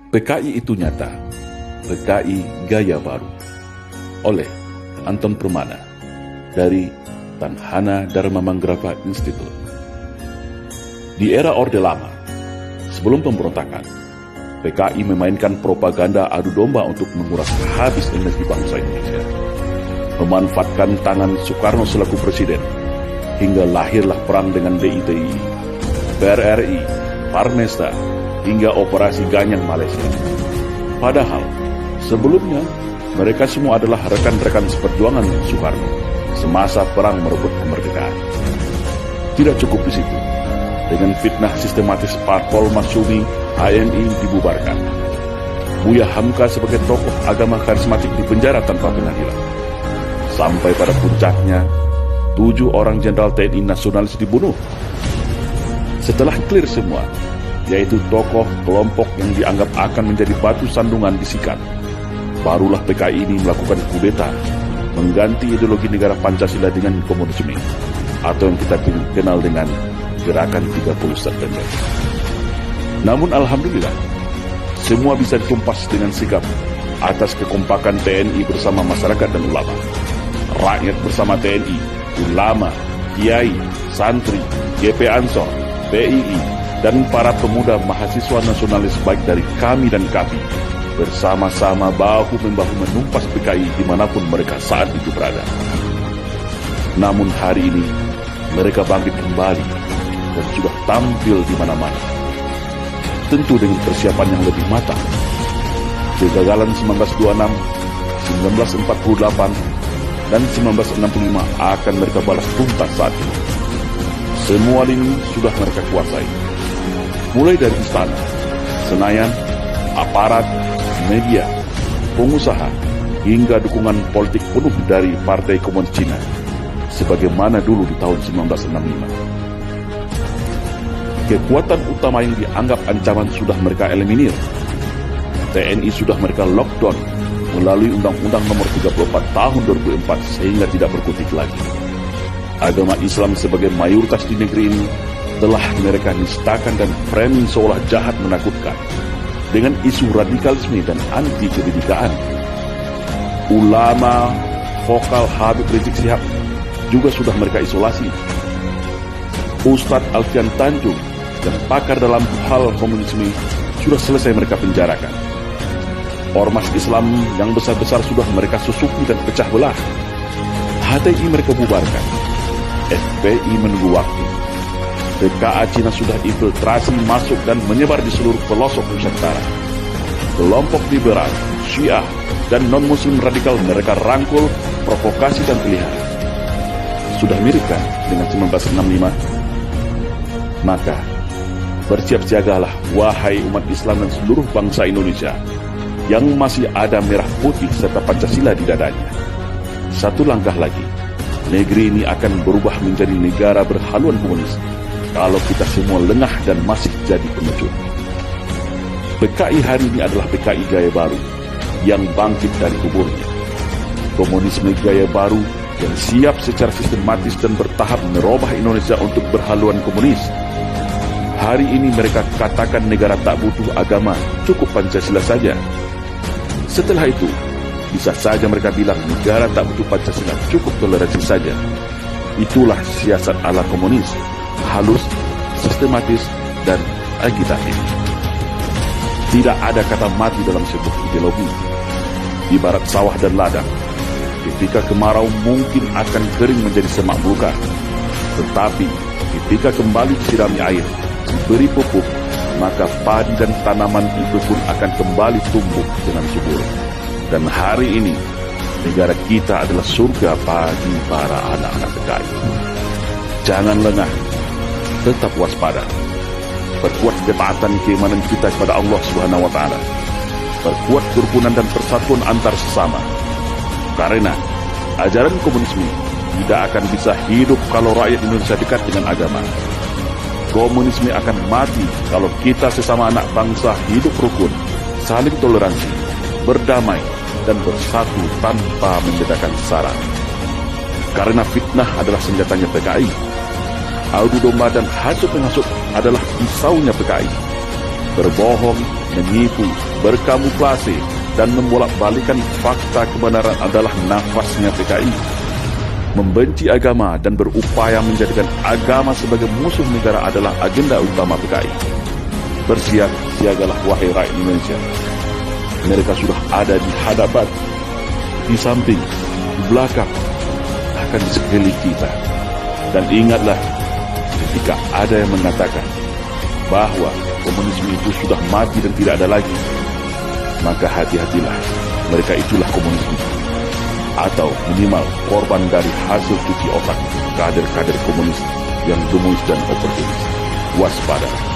PKI itu nyata, PKI gaya baru. Oleh Anton Permana dari Tanhana Dharma Manggrava Institute. Di era Orde Lama, sebelum pemberontakan, PKI memainkan propaganda adu domba untuk menguras habis energi bangsa Indonesia. Memanfaatkan tangan Soekarno selaku presiden, hingga lahirlah perang dengan DITI, PRRI, Parmesta, hingga operasi Ganyang Malaysia. Padahal, sebelumnya, mereka semua adalah rekan-rekan seperjuangan Soekarno semasa perang merebut kemerdekaan. Tidak cukup di situ. Dengan fitnah sistematis Parpol Masyumi, HMI dibubarkan. Buya Hamka sebagai tokoh agama karismatik dipenjara tanpa pengadilan. Sampai pada puncaknya, 7 orang jenderal TNI nasionalis dibunuh. Setelah clear semua, yaitu tokoh kelompok yang dianggap akan menjadi batu sandungan disikat, barulah PKI ini melakukan kudeta, mengganti ideologi negara Pancasila dengan komunisme, atau yang kita kenal dengan Gerakan 30 September. Namun alhamdulillah, semua bisa ditumpas dengan sigap atas kekompakan TNI bersama masyarakat dan ulama. Rakyat bersama TNI, ulama, kiai, santri, GP Ansor, PII, dan para pemuda mahasiswa nasionalis baik dari kami dan KAPI bersama-sama bahu-membahu menumpas PKI dimanapun mereka saat itu berada. Namun hari ini mereka bangkit kembali dan sudah tampil di mana-mana. Tentu dengan persiapan yang lebih matang. Kegagalan 1926, 1948, dan 1965 akan mereka balas tuntas saat ini. Semua lini sudah mereka kuasai. Mulai dari istana, Senayan, aparat, media, pengusaha, hingga dukungan politik penuh dari Partai Komunis Cina, sebagaimana dulu di tahun 1965. Kekuatan utama yang dianggap ancaman sudah mereka eliminir. TNI sudah mereka lockdown melalui Undang-Undang Nomor 34 Tahun 2004 sehingga tidak berkutik lagi. Agama Islam sebagai mayoritas di negeri ini telah mereka nistakan dan framing seolah jahat menakutkan dengan isu radikalisme dan anti kebinekaan. Ulama vokal Habib Rizik Syihab juga sudah mereka isolasi. Ustadz Alfian Tanjung dan pakar dalam hal komunisme sudah selesai mereka penjarakan. Ormas Islam yang besar-besar sudah mereka susupi dan pecah belah. HTI mereka bubarkan. FPI menunggu waktu. PKA Cina sudah infiltrasi masuk dan menyebar di seluruh pelosok Nusantara. Kelompok liberal, Syiah, dan non-muslim radikal mereka rangkul, provokasi dan pelihara. Sudah mirip kan dengan 1965? Maka, bersiap siagalah wahai umat Islam dan seluruh bangsa Indonesia yang masih ada merah putih serta Pancasila di dadanya. Satu langkah lagi, negeri ini akan berubah menjadi negara berhaluan komunis kalau kita semua lengah dan masih jadi pengecut. PKI hari ini adalah PKI gaya baru yang bangkit dari kuburnya. Komunisme gaya baru yang siap secara sistematis dan bertahap merubah Indonesia untuk berhaluan komunis. Hari ini mereka katakan negara tak butuh agama, cukup Pancasila saja. Setelah itu, bisa saja mereka bilang negara tak butuh Pancasila, cukup toleransi saja. Itulah siasat ala komunis, halus, sistematis, dan agitatif. Tidak ada kata mati dalam sebuah ideologi. Ibarat sawah dan ladang, ketika kemarau mungkin akan kering menjadi semak belukar. Tetapi ketika kembali disirami air, diberi pupuk, maka padi dan tanaman itu pun akan kembali tumbuh dengan subur. Dan hari ini, negara kita adalah surga bagi para anak-anak PKI. Jangan lengah, tetap waspada. Perkuat ketaatan keimanan kita kepada Allah Subhanahu wa Ta'ala. Perkuat kerukunan dan persatuan antar sesama. Karena ajaran komunisme tidak akan bisa hidup kalau rakyat Indonesia dekat dengan agama. Komunisme akan mati kalau kita sesama anak bangsa hidup rukun, saling toleransi, berdamai, dan bersatu tanpa membedakan sara. Karena fitnah adalah senjatanya PKI. Adu domba dan hasut menghasut adalah pisaunya PKI. Berbohong, menipu, berkamuflase, dan membolak-balikan fakta kebenaran adalah nafasnya PKI. Membenci agama dan berupaya menjadikan agama sebagai musuh negara adalah agenda utama PKI. Bersiap siagalah wahai rakyat Indonesia. Mereka sudah ada di hadapan, di samping, di belakang, bahkan di sekeliling kita. Dan ingatlah, ketika ada yang mengatakan bahwa komunisme itu sudah mati dan tidak ada lagi, maka hati-hatilah, mereka itulah komunisme, atau minimal korban dari hasil cuci otak kader-kader komunis yang gemuis dan oportunis. Waspada.